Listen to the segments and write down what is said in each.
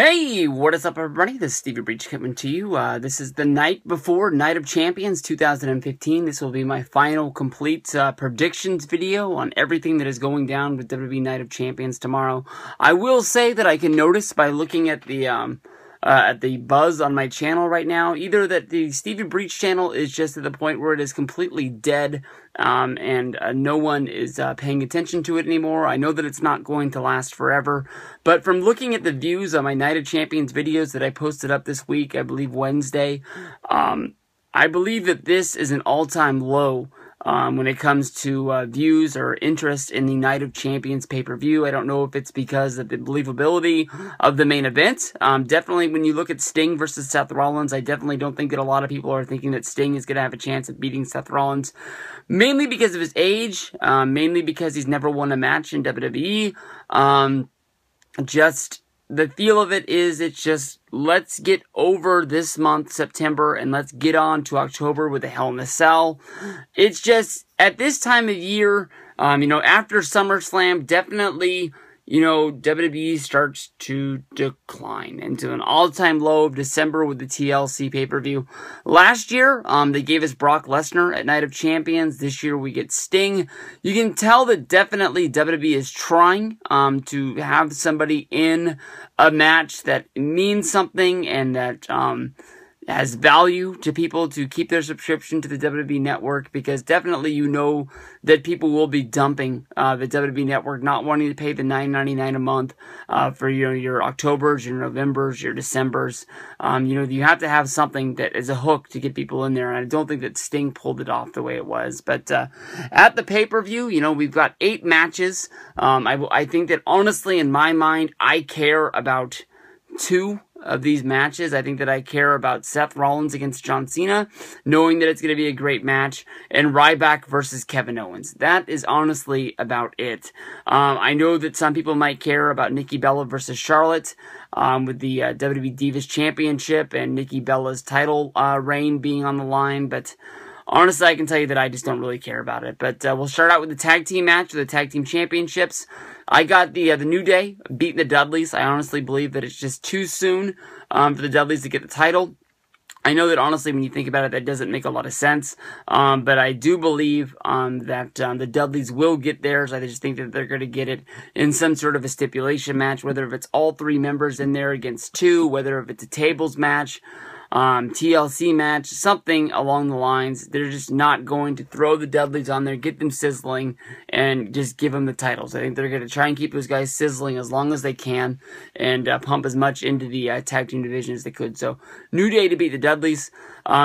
Hey, what is up everybody? This is Stevie Breach coming to you. This is the night before Night of Champions 2015. This will be my final complete predictions video on everything that is going down with WWE Night of Champions tomorrow. I will say that I can notice by looking at the buzz on my channel right now, either that the Stevie Breach channel is just at the point where it is completely dead, and no one is paying attention to it anymore. I know that it's not going to last forever, but from looking at the views on my Night of Champions videos that I posted up this week, I believe Wednesday, I believe that this is an all-time low when it comes to views or interest in the Night of Champions pay-per-view. I don't know if it's because of the believability of the main event. Definitely when you look at Sting versus Seth Rollins, I definitely don't think that a lot of people are thinking that Sting is going to have a chance of beating Seth Rollins. Mainly because of his age, mainly because he's never won a match in WWE. Just the feel of it is, it's just, let's get over this month, September, and let's get on to October with a Hell in a Cell. It's just, at this time of year, after SummerSlam, definitely, WWE starts to decline into an all-time low of December with the TLC pay-per-view. Last year, they gave us Brock Lesnar at Night of Champions. This year, we get Sting. You can tell that definitely WWE is trying to have somebody in a match that means something and that has value to people to keep their subscription to the WWE Network, because definitely that people will be dumping the WWE Network, not wanting to pay the $9.99 a month for your Octobers, your Novembers, your Decembers. You have to have something that is a hook to get people in there, and I don't think that Sting pulled it off the way it was. But at the pay-per-view, we've got 8 matches. I think that honestly, in my mind, I care about 2 of these matches. I think that I care about Seth Rollins against John Cena, knowing that it's going to be a great match, and Ryback versus Kevin Owens. That is honestly about it. I know that some people might care about Nikki Bella versus Charlotte, with the WWE Divas Championship and Nikki Bella's title reign being on the line, but honestly, I can tell you that I just don't really care about it. But we'll start out with the tag team match for the tag team championships. I got the New Day beating the Dudleys. I honestly believe that it's just too soon for the Dudleys to get the title. I know that honestly, when you think about it, that doesn't make a lot of sense. But I do believe that the Dudleys will get theirs. I just think that they're going to get it in some sort of a stipulation match, whether if it's all 3 members in there against 2, whether if it's a tables match, TLC match, something along the lines. They're just not going to throw the Dudleys on there, get them sizzling, and just give them the titles. I think they're going to try and keep those guys sizzling as long as they can, and pump as much into the tag team division as they could. So, New Day to beat the Dudleys.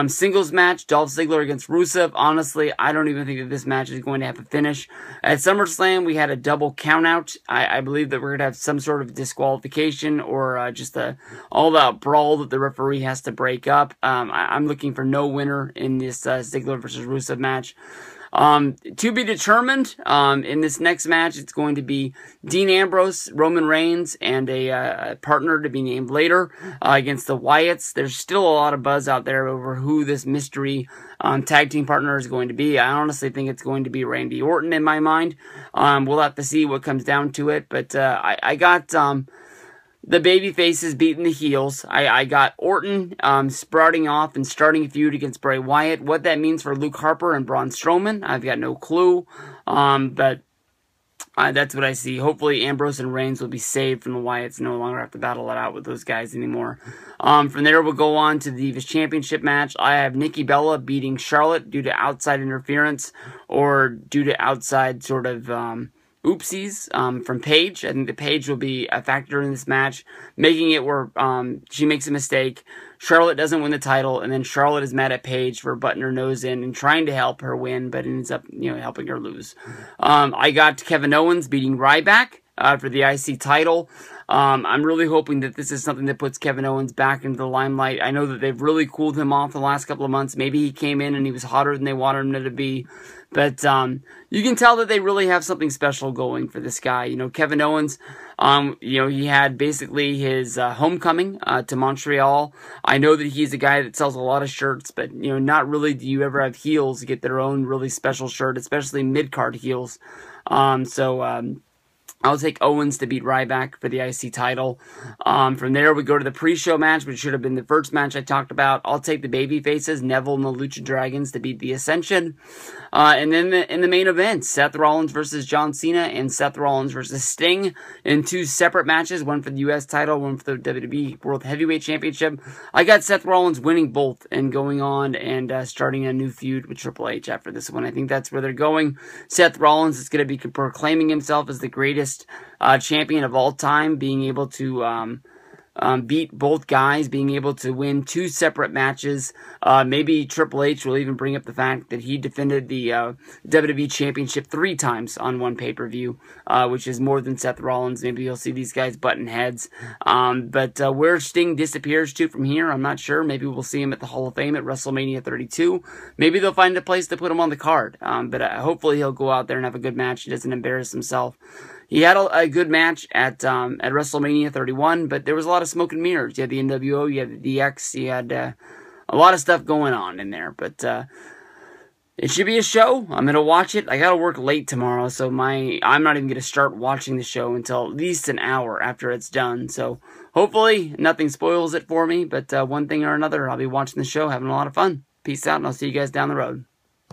Singles match, Dolph Ziggler against Rusev. Honestly, I don't even think that this match is going to have a finish. At SummerSlam, we had a double countout. I believe that we're going to have some sort of disqualification, or just a all-out brawl that the referee has to break up. I'm looking for no winner in this Ziggler versus Rusev match. To be determined, in this next match, it's going to be Dean Ambrose, Roman Reigns, and a partner to be named later, against the Wyatts. There's still a lot of buzz out there over who this mystery tag team partner is going to be. I honestly think it's going to be Randy Orton in my mind. We'll have to see what comes down to it, but I got the baby faces beating the heels. I got Orton sprouting off and starting a feud against Bray Wyatt. What that means for Luke Harper and Braun Strowman, I've got no clue. But that's what I see. Hopefully Ambrose and Reigns will be saved from the Wyatts, no longer have to battle it out with those guys anymore. From there, we'll go on to the Divas Championship match. I have Nikki Bella beating Charlotte due to outside interference, or due to outside sort of oopsies from Paige. I think that Paige will be a factor in this match, making it where she makes a mistake, Charlotte doesn't win the title, and then Charlotte is mad at Paige for butting her nose in and trying to help her win, but ends up helping her lose. I got Kevin Owens beating Ryback for the IC title. I'm really hoping that this is something that puts Kevin Owens back into the limelight. I know that they've really cooled him off the last couple of months. Maybe he came in and he was hotter than they wanted him to be. But you can tell that they really have something special going for this guy. Kevin Owens, he had basically his homecoming to Montreal. I know that he's a guy that sells a lot of shirts, but, not really do you ever have heels get their own really special shirt, especially mid-card heels. I'll take Owens to beat Ryback for the IC title. From there, we go to the pre-show match, which should have been the first match I talked about. I'll take the baby faces, Neville and the Lucha Dragons, to beat the Ascension. And then in the main event, Seth Rollins versus John Cena and Seth Rollins versus Sting in 2 separate matches, one for the U.S. title, one for the WWE World Heavyweight Championship. I got Seth Rollins winning both and going on and starting a new feud with Triple H after this one. I think that's where they're going. Seth Rollins is going to be proclaiming himself as the greatest champion of all time, being able to beat both guys, being able to win 2 separate matches. Maybe Triple H will even bring up the fact that he defended the WWE Championship 3 times on one pay-per-view, which is more than Seth Rollins. Maybe you'll see these guys button heads. But where Sting disappears to from here, I'm not sure. Maybe we'll see him at the Hall of Fame at WrestleMania 32. Maybe they'll find a place to put him on the card. But hopefully he'll go out there and have a good match. He doesn't embarrass himself. He had a good match at WrestleMania 31, but there was a lot of smoke and mirrors. You had the NWO, you had the DX, you had a lot of stuff going on in there. But it should be a show. I'm going to watch it. I got to work late tomorrow, so I'm not even going to start watching the show until at least an hour after it's done. So hopefully nothing spoils it for me, but one thing or another, I'll be watching the show, having a lot of fun. Peace out, and I'll see you guys down the road.